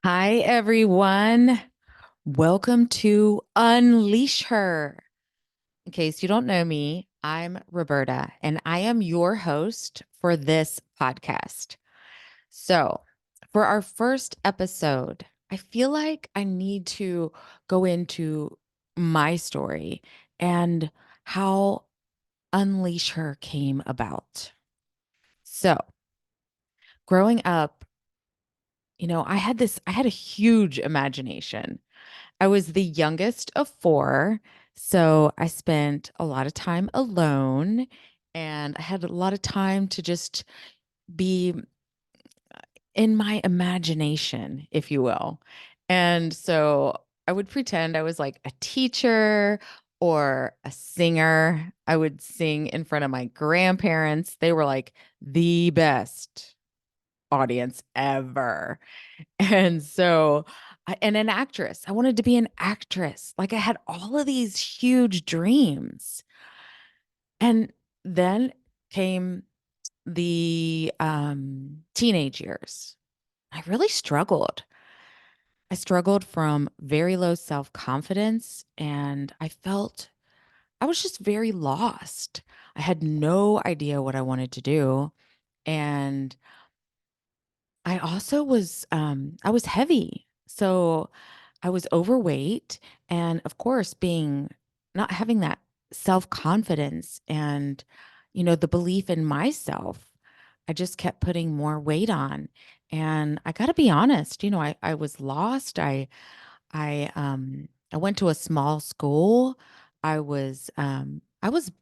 Hi, everyone. Welcome to Unleash Her. In case you don't know me, I'm Roberta, and I am your host for this podcast. So, for our first episode, I feel like I need to go into my story and how Unleash Her came about. So, growing up, I had a huge imagination. I was the youngest of four, so I spent a lot of time alone and I had a lot of time to just be in my imagination, if you will. And so I would pretend I was like a teacher or a singer. I would sing in front of my grandparents. They were like the best audience ever. And so, and an actress. I wanted to be an actress. Like I had all of these huge dreams. And then came the teenage years. I really struggled. I struggled from very low self-confidence and I felt I was just very lost. I had no idea what I wanted to do. And I was heavy. So I was overweight and of course being not having that self-confidence and the belief in myself. I just kept putting more weight on. And I got to be honest, I was lost. I went to a small school. I was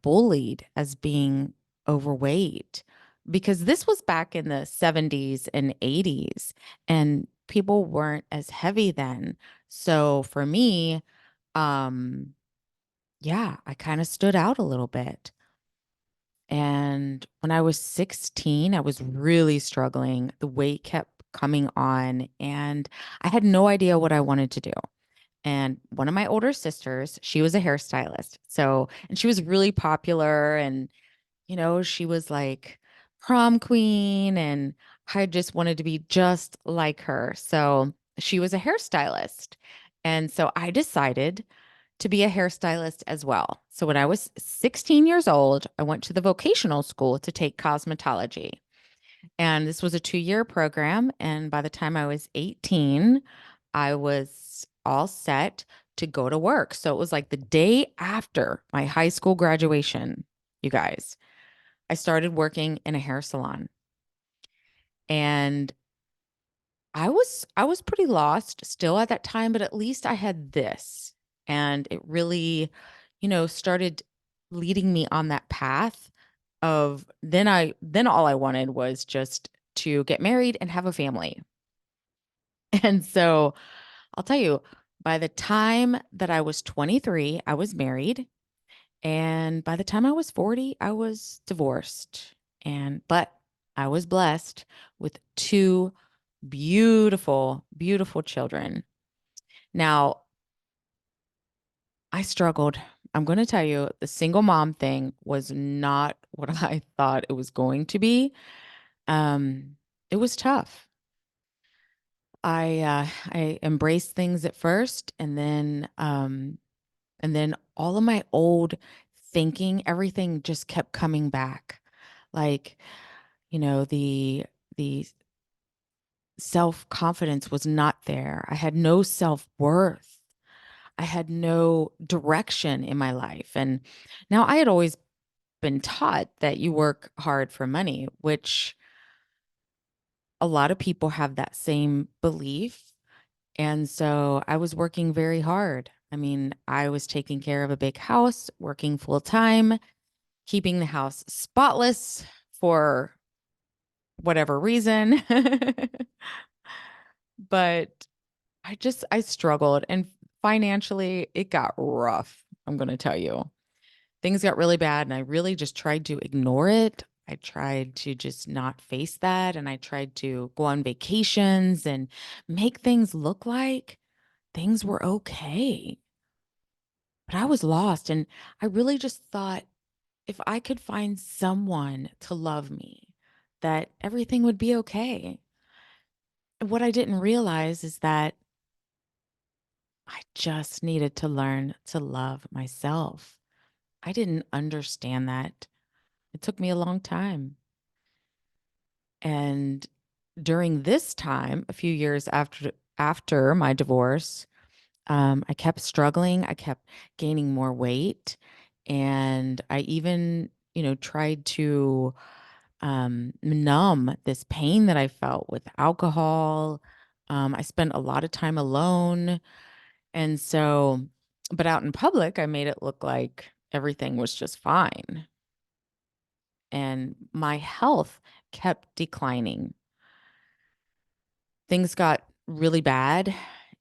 bullied as being overweight because this was back in the 70s and 80s and people weren't as heavy then. So for me, um yeah, I kind of stood out a little bit. And when I was 16, I was really struggling. The weight kept coming on and I had no idea what I wanted to do. And one of my older sisters, she was a hairstylist. So, and she was really popular and, she was like prom queen and I just wanted to be just like her. So, she was a hairstylist. And so I decided to be a hairstylist as well. So, when I was 16 years old, I went to the vocational school to take cosmetology. And this was a 2-year program. And by the time I was 18, I was all set to go to work. So it was like the day after my high school graduation, you guys, I started working in a hair salon. And I was pretty lost still at that time, but at least I had this. And it really, started leading me on that path of then all I wanted was just to get married and have a family. And so I'll tell you, by the time that I was 23, I was married. And by the time I was 40, I was divorced. But I was blessed with two beautiful, beautiful children. Now, I struggled. I'm going to tell you, the single mom thing was not what I thought it was going to be. Um, it was tough. I embraced things at first and then all of my old thinking, everything just kept coming back. Like, the self-confidence was not there. I had no self-worth. I had no direction in my life. And now I had always been taught that you work hard for money, which a lot of people have that same belief. And so I was working very hard. I mean, I was taking care of a big house, working full time, keeping the house spotless for whatever reason. But I struggled and financially it got rough. I'm going to tell you. Things got really bad and I really just tried to ignore it. I tried to just not face that and I tried to go on vacations and make things look like things were okay. But I was lost and I really just thought if I could find someone to love me, that everything would be okay. what I didn't realize is that I just needed to learn to love myself. I didn't understand that. It took me a long time. And during this time, a few years after my divorce, I kept struggling. I kept gaining more weight, and I even, tried to numb this pain that I felt with alcohol. I spent a lot of time alone, and so, but out in public, I made it look like everything was just fine, and my health kept declining. Things got really bad.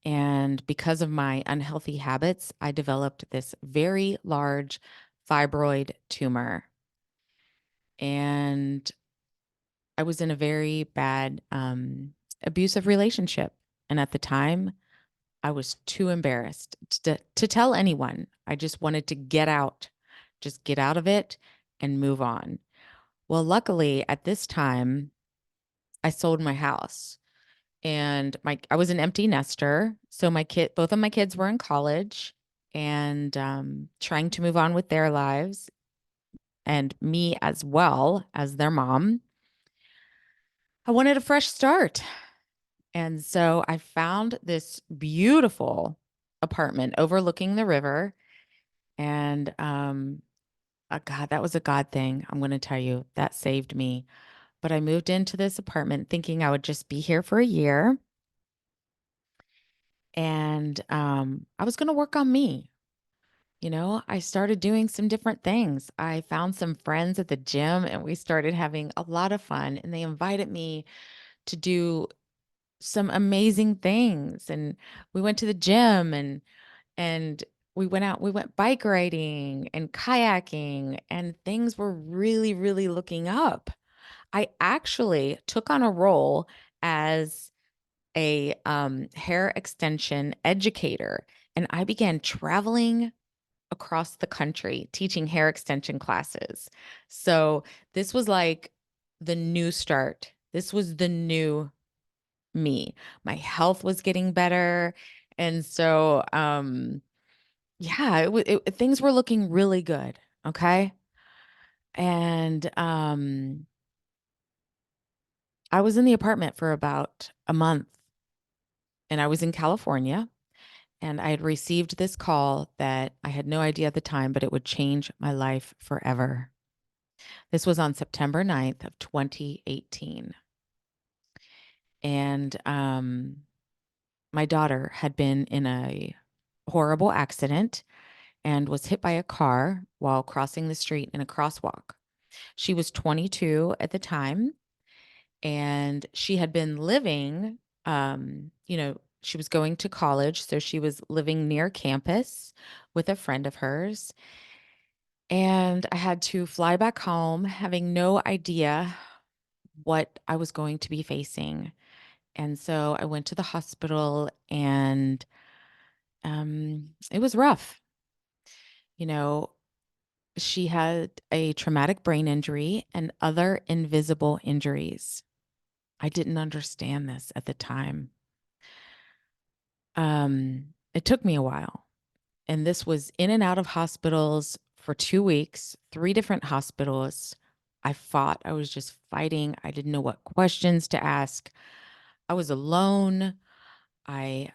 And because of my unhealthy habits, I developed this very large fibroid tumor. And I was in a very bad abusive relationship. And at the time, I was too embarrassed to tell anyone. I just wanted to get out, just get out of it and move on. Well, luckily, at this time, I sold my house. And I was an empty nester, so both of my kids were in college and trying to move on with their lives, and me as well as their mom. I wanted a fresh start, and so I found this beautiful apartment overlooking the river. And God, that was a God thing. I'm going to tell you that saved me. But I moved into this apartment thinking I would just be here for a year. And I was going to work on me. I started doing some different things. I found some friends at the gym and we started having a lot of fun. And they invited me to do some amazing things. And we went to the gym and we went bike riding and kayaking, and things were really, really looking up. I actually took on a role as a hair extension educator, and I began traveling across the country teaching hair extension classes. So this was like the new start. This was the new me. My health was getting better. And so, yeah, things were looking really good. Okay. And I was in the apartment for about a month, and I was in California. And I had received this call that I had no idea at the time, but it would change my life forever. This was on September 9th of 2018. And my daughter had been in a horrible accident and was hit by a car while crossing the street in a crosswalk. She was 22 at the time, and she had been living, she was going to college. So she was living near campus with a friend of hers. And I had to fly back home having no idea what I was going to be facing. And so I went to the hospital, and it was rough. You know, she had a traumatic brain injury and other invisible injuries. I didn't understand this at the time. It took me a while. And this was in and out of hospitals for 2 weeks, three different hospitals. I fought. I was just fighting. I didn't know what questions to ask. I was alone. I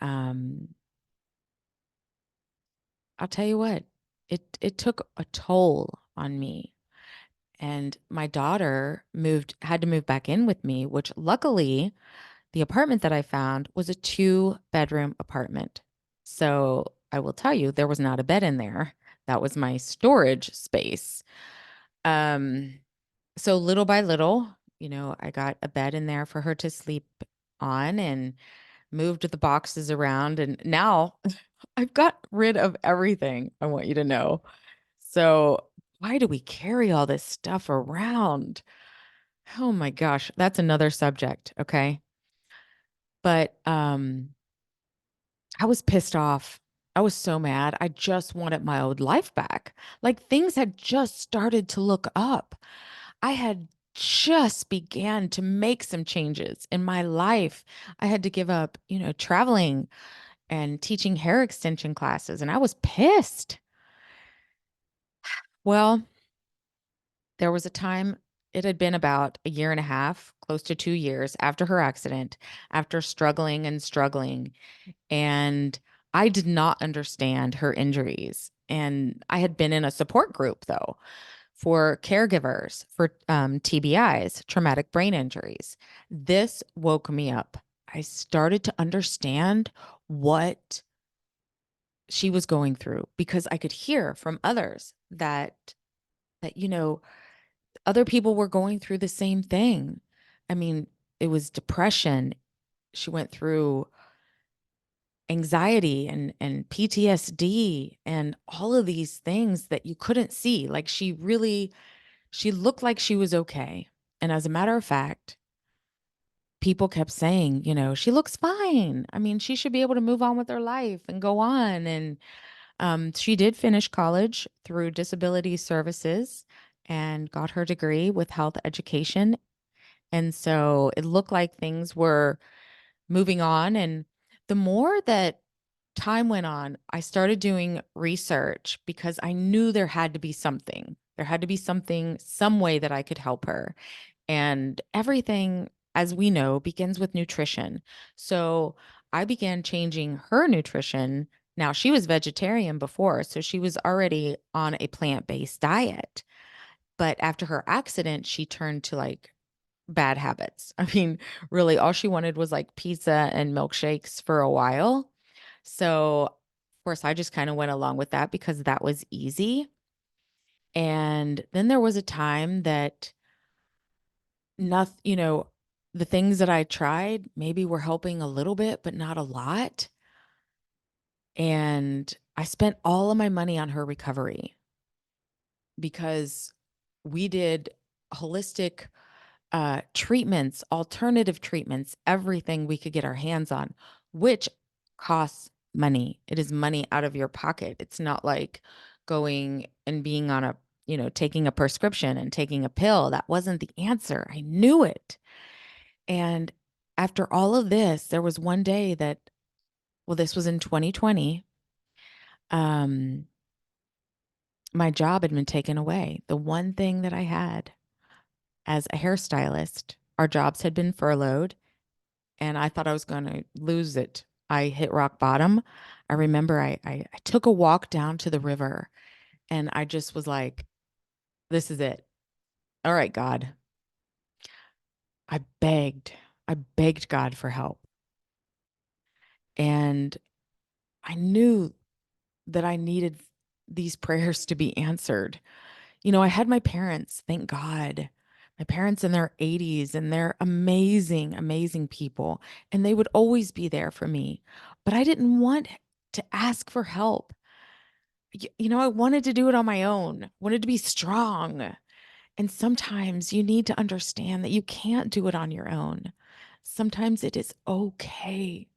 I'll tell you what, it took a toll on me. And my daughter had to move back in with me, which luckily the apartment that I found was a 2-bedroom apartment. So I will tell you, there was not a bed in there. That was my storage space. Um, so little by little, I got a bed in there for her to sleep on and moved the boxes around. And now I've got rid of everything, I want you to know. So why do we carry all this stuff around? Oh my gosh, that's another subject, okay? But I was pissed off. I was so mad. I just wanted my old life back. Like things had just started to look up. I had just began to make some changes in my life. I had to give up, traveling and teaching hair extension classes, and I was pissed. Well, there was a time, it had been about a year and a half, close to 2 years after her accident, after struggling and struggling. And I did not understand her injuries. And I had been in a support group, though, for caregivers for TBIs, traumatic brain injuries. This woke me up. I started to understand what she was going through because I could hear from others that other people were going through the same thing. I mean, it was depression. She went through anxiety and PTSD and all of these things that you couldn't see. Like she looked like she was okay. And as a matter of fact, people kept saying, she looks fine. I mean, she should be able to move on with her life and go on. And she did finish college through disability services and got her degree with health education. And so it looked like things were moving on. And the more that time went on, I started doing research because I knew there had to be something. There had to be something, some way that I could help her. And everything, as we know, begins with nutrition. So I began changing her nutrition. Now, she was vegetarian before, so she was already on a plant-based diet. But after her accident, she turned to like bad habits. I mean, really, all she wanted was like pizza and milkshakes for a while. So, of course, I just kind of went along with that because that was easy. And then there was a time that nothing, the things that I tried maybe were helping a little bit, but not a lot. And I spent all of my money on her recovery because we did holistic treatments, alternative treatments, everything we could get our hands on, which costs money. It is money out of your pocket. It's not like going and being on taking a prescription and taking a pill. That wasn't the answer. I knew it. And after all of this, there was one day that, well, this was in 2020. Um, my job had been taken away. The one thing that I had as a hairstylist, our jobs had been furloughed, and I thought I was going to lose it. I hit rock bottom. I remember I took a walk down to the river and I just was like, this is it. All right, God. I begged. I begged God for help. And I knew that I needed these prayers to be answered. I had my parents, thank God. My parents in their 80s, and they're amazing, amazing people. And they would always be there for me. But I didn't want to ask for help. I wanted to do it on my own, wanted to be strong. And sometimes you need to understand that you can't do it on your own. Sometimes it is okay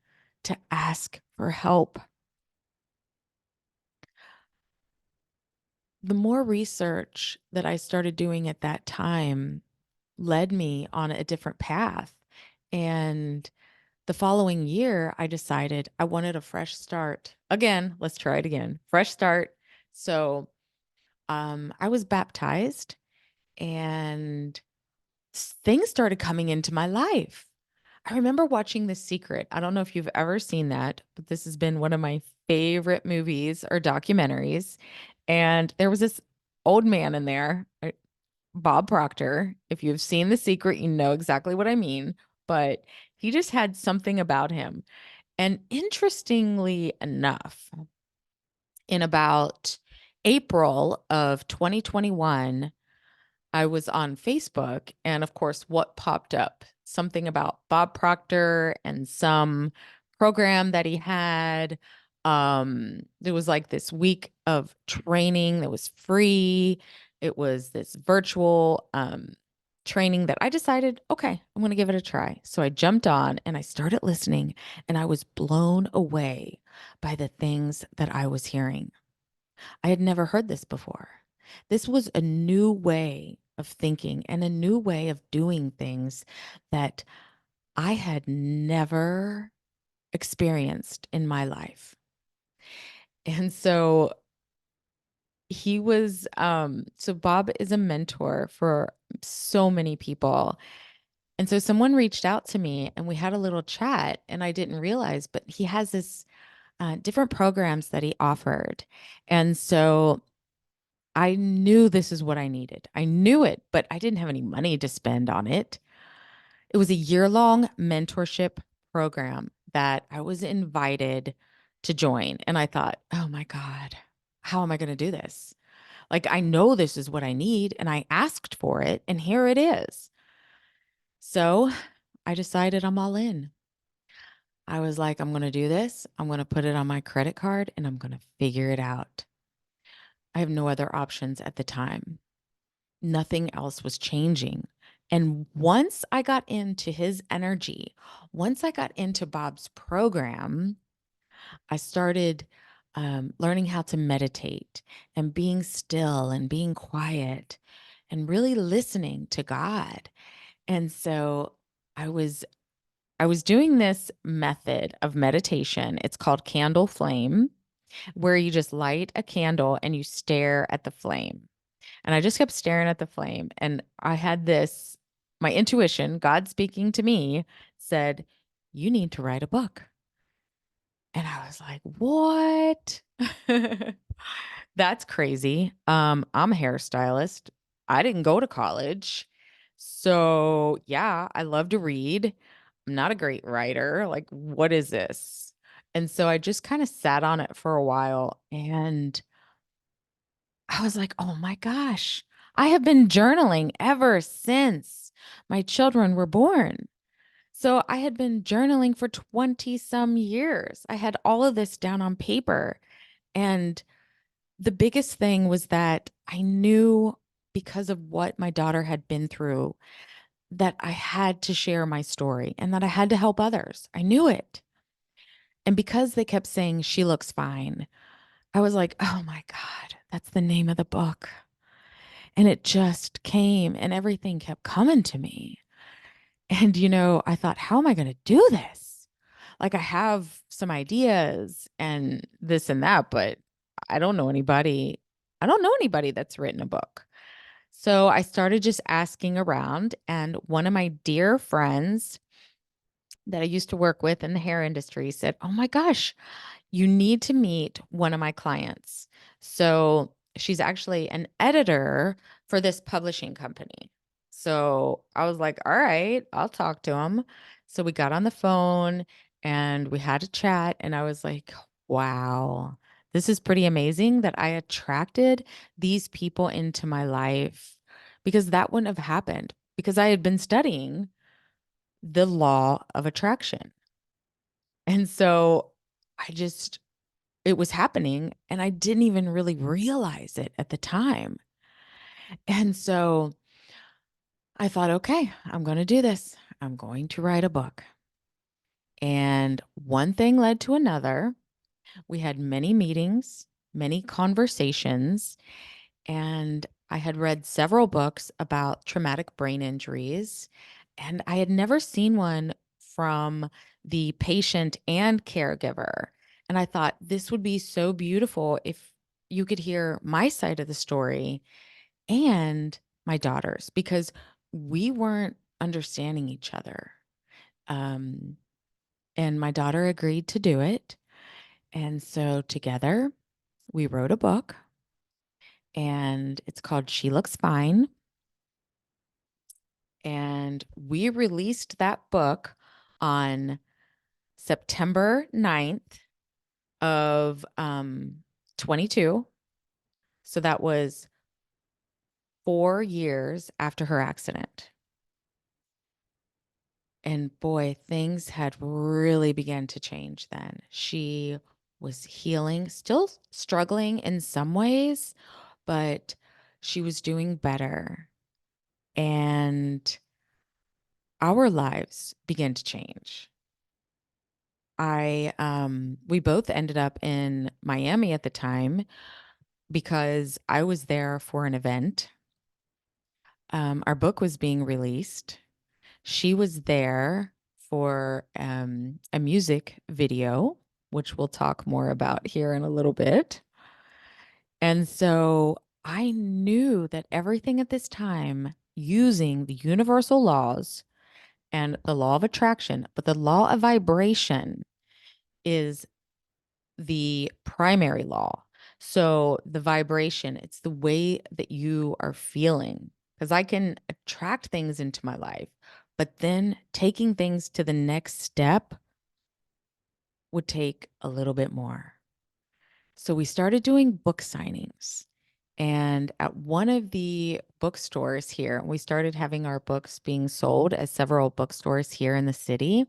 to ask for help. The more research that I started doing at that time led me on a different path. And the following year, I decided I wanted a fresh start. Again, let's try it again. Fresh start. So I was baptized and things started coming into my life. I remember watching The Secret. I don't know if you've ever seen that, but this has been one of my favorite movies or documentaries. And there was this old man in there, Bob Proctor. If you've seen The Secret, you know exactly what I mean. But he just had something about him. And interestingly enough, in about April of 2021, I was on Facebook, and of course, what popped up? Something about Bob Proctor and some program that he had. There was like this week of training that was free. It was this virtual training that I decided, okay, I'm going to give it a try. So I jumped on and I started listening, and I was blown away by the things that I was hearing. I had never heard this before. This was a new way of thinking and a new way of doing things that I had never experienced in my life. And so so Bob is a mentor for so many people. And so someone reached out to me and we had a little chat, and I didn't realize, but he has this different programs that he offered. And so I knew this is what I needed. I knew it, but I didn't have any money to spend on it. It was a year-long mentorship program that I was invited to join. And I thought, oh my God, how am I going to do this? Like, I know this is what I need, and I asked for it, and here it is. So I decided I'm all in. I was like, I'm going to do this. I'm going to put it on my credit card, and I'm going to figure it out. I have no other options at the time. Nothing else was changing. And once I got into his energy, once I got into Bob's program, I started learning how to meditate and being still and being quiet and really listening to God. And so I was I was doing this method of meditation. It's called candle flame, where you just light a candle and you stare at the flame. And I just kept staring at the flame. And I had my intuition, God speaking to me, said, "You need to write a book." And I was like, "What?" That's crazy. I'm a hairstylist. I didn't go to college. So, yeah, I love to read. I'm not a great writer. Like, what is this? And so I just kind of sat on it for a while, and I was like, "Oh my gosh, I have been journaling ever since my children were born." So I had been journaling for 20 some years. I had all of this down on paper. And the biggest thing was that I knew, because of what my daughter had been through, that I had to share my story and that I had to help others. I knew it. And because they kept saying, "She looks fine," I was like, "Oh my God, that's the name of the book." And it just came, and everything kept coming to me. And, I thought, how am I going to do this? Like, I have some ideas and this and that, but I don't know anybody. I don't know anybody that's written a book. So I started just asking around, and one of my dear friends that I used to work with in the hair industry said, "Oh my gosh, you need to meet one of my clients." So she's actually an editor for this publishing company. So I was like, all right, I'll talk to him. So we got on the phone and we had a chat, and I was like, wow, this is pretty amazing that I attracted these people into my life, because that wouldn't have happened because I had been studying the law of attraction. And so I just it was happening, and I didn't even really realize it at the time. And so I thought, okay, I'm going to do this. I'm going to write a book. And one thing led to another. We had many meetings, many conversations, and I had read several books about traumatic brain injuries, and I had never seen one from the patient and caregiver. And I thought this would be so beautiful if you could hear my side of the story and my daughter's, because we weren't understanding each other. Um, and my daughter agreed to do it. And so together we wrote a book, and it's called She Looks Fine. And we released that book on September 9th of 22. So that was 4 years after her accident. And boy, things had really begun to change then. She was healing, still struggling in some ways, but she was doing better. And our lives began to change. We both ended up in Miami at the time because I was there for an event. Our book was being released. She was there for a music video, which we'll talk more about here in a little bit. And so I knew that everything at this time, using the universal laws and the law of attraction, but the law of vibration is the primary law. So the vibration, it's the way that you are feeling. Because I can attract things into my life, but then taking things to the next step would take a little bit more. So we started doing book signings. And at one of the bookstores here, we started having our books being sold at several bookstores here in the city.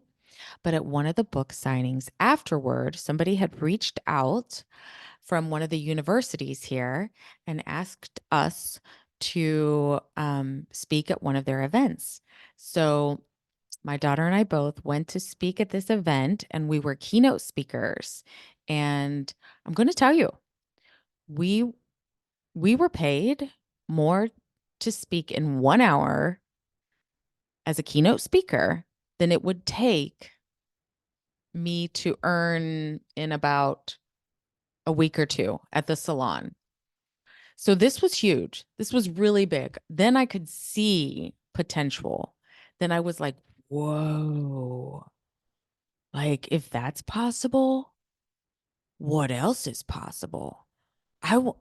But at one of the book signings afterward, somebody had reached out from one of the universities here and asked us to speak at one of their events. So my daughter and I both went to speak at this event, and we were keynote speakers. And I'm going to tell you, we we were paid more to speak in 1 hour as a keynote speaker than it would take me to earn in about a week or two at the salon. So this was huge. This was really big. Then I could see potential. Then I was like, whoa, like if that's possible, what else is possible? I, w-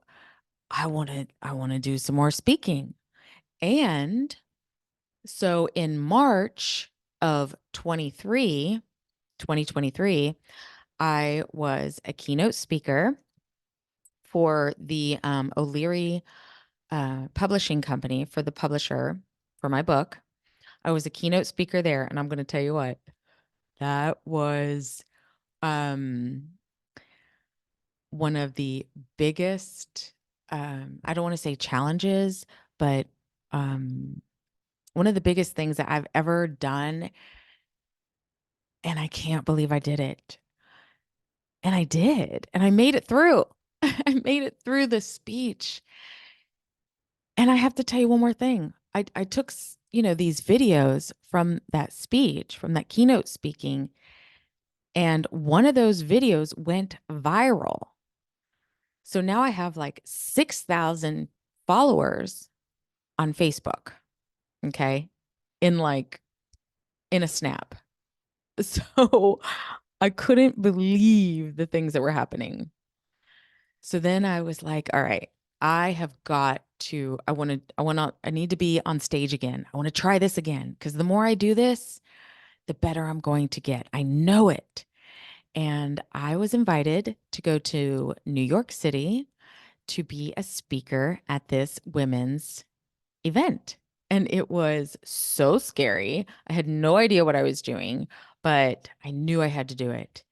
I want to do some more speaking. And so in March of 2023, I was a keynote speaker for the O'Leary publishing company, for the publisher for my book. I was a keynote speaker there, and I'm going to tell you what, that was um, one of the biggest, I don't want to say challenges, but um, one of the biggest things that I've ever done. And I can't believe I did it. And I did. And I made it through. I made it through the speech. And I have to tell you one more thing. I took, these videos from that speech, from that keynote speaking, and one of those videos went viral. So now I have like 6,000 followers on Facebook. Okay. In like, in a snap. So I couldn't believe the things that were happening. So then I was like, all right, I have got to, I need to be on stage again. I want to try this again because the more I do this, the better I'm going to get. I know it. And I was invited to go to New York City to be a speaker at this women's event. And it was so scary. I had no idea what I was doing, but I knew I had to do it.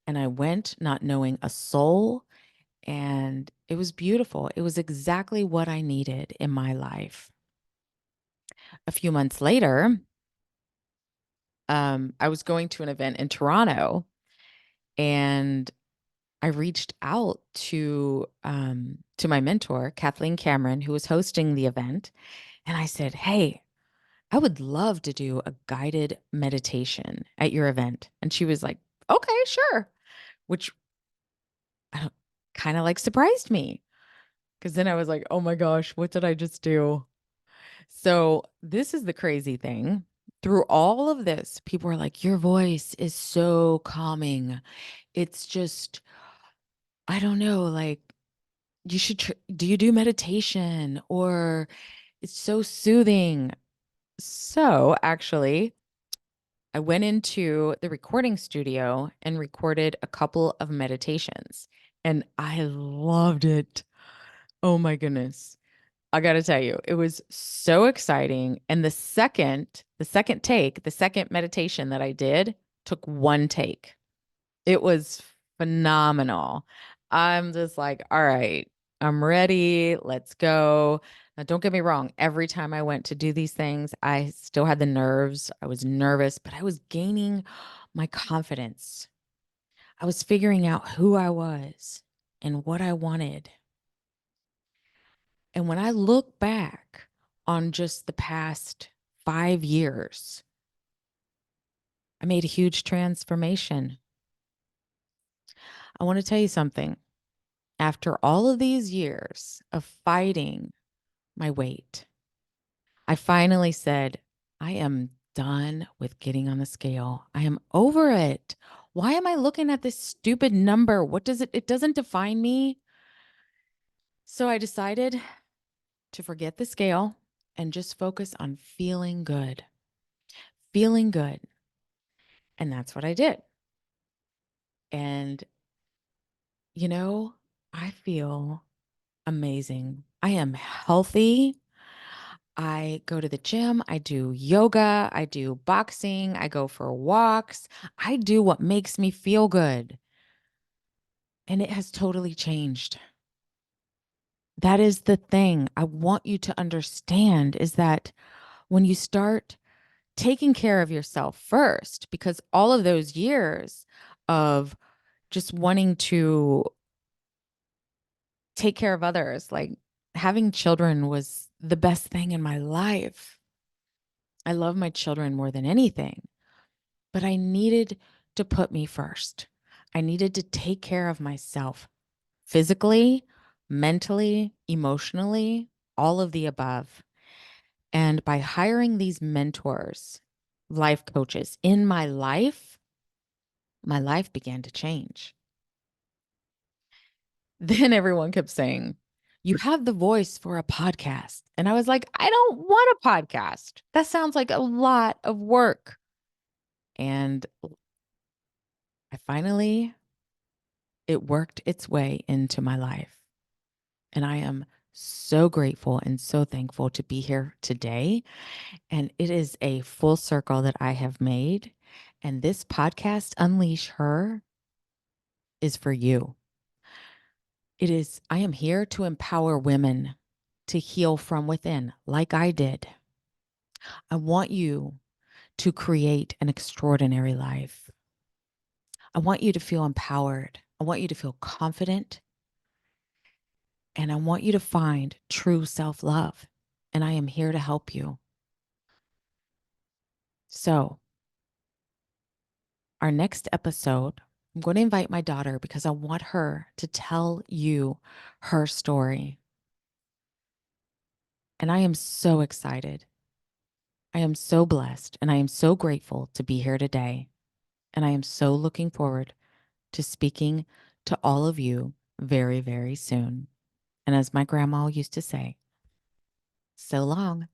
And I went not knowing a soul, and it was beautiful. It was exactly what I needed in my life. A few months later, I was going to an event in Toronto, and I reached out to my mentor, Kathleen Cameron, who was hosting the event, and I said, "Hey, I would love to do a guided meditation at your event." And she was like, "Okay, sure," which kind of like surprised me because then I was like, "Oh my gosh, what did I just do?" So this is the crazy thing. Through all of this, people are like, your voice is so calming. It's just, I don't know, like you should, do you do meditation? Or it's so soothing. So actually, I went into the recording studio and recorded a couple of meditations, and I loved it. Oh my goodness. I got to tell you, it was so exciting. And the second meditation that I did took one take. It was phenomenal. I'm just like, all right, I'm ready. Let's go. Now, don't get me wrong. Every time I went to do these things, I still had the nerves. I was nervous, but I was gaining my confidence. I was figuring out who I was and what I wanted. And when I look back on just the past 5 years. I made a huge transformation. I want to tell you something. After all of these years of fighting my weight, I finally said, I am done with getting on the scale. I am over it. Why am I looking at this stupid number? What does it doesn't define me. So I decided to forget the scale and just focus on feeling good. Feeling good. And that's what I did. And I feel amazing. I am healthy. I go to the gym, I do yoga, I do boxing, I go for walks. I do what makes me feel good. And it has totally changed. That is the thing I want you to understand is that when you start taking care of yourself first, because all of those years of just wanting to take care of others, like having children was the best thing in my life. I love my children more than anything. But I needed to put me first. I needed to take care of myself physically, mentally, emotionally, all of the above. And by hiring these mentors, life coaches in my life began to change. Then everyone kept saying, you have the voice for a podcast. And I was like, I don't want a podcast. That sounds like a lot of work. And I finally it worked its way into my life. And I am so grateful and so thankful to be here today. And it is a full circle that I have made. And this podcast, Unleash Her, is for you. I am here to empower women to heal from within, like I did. I want you to create an extraordinary life. I want you to feel empowered. I want you to feel confident. And I want you to find true self-love. And I am here to help you. So, our next episode, I'm going to invite my daughter because I want her to tell you her story. And I am so excited. I am so blessed and I am so grateful to be here today. And I am so looking forward to speaking to all of you very, very soon. And as my grandma used to say, so long.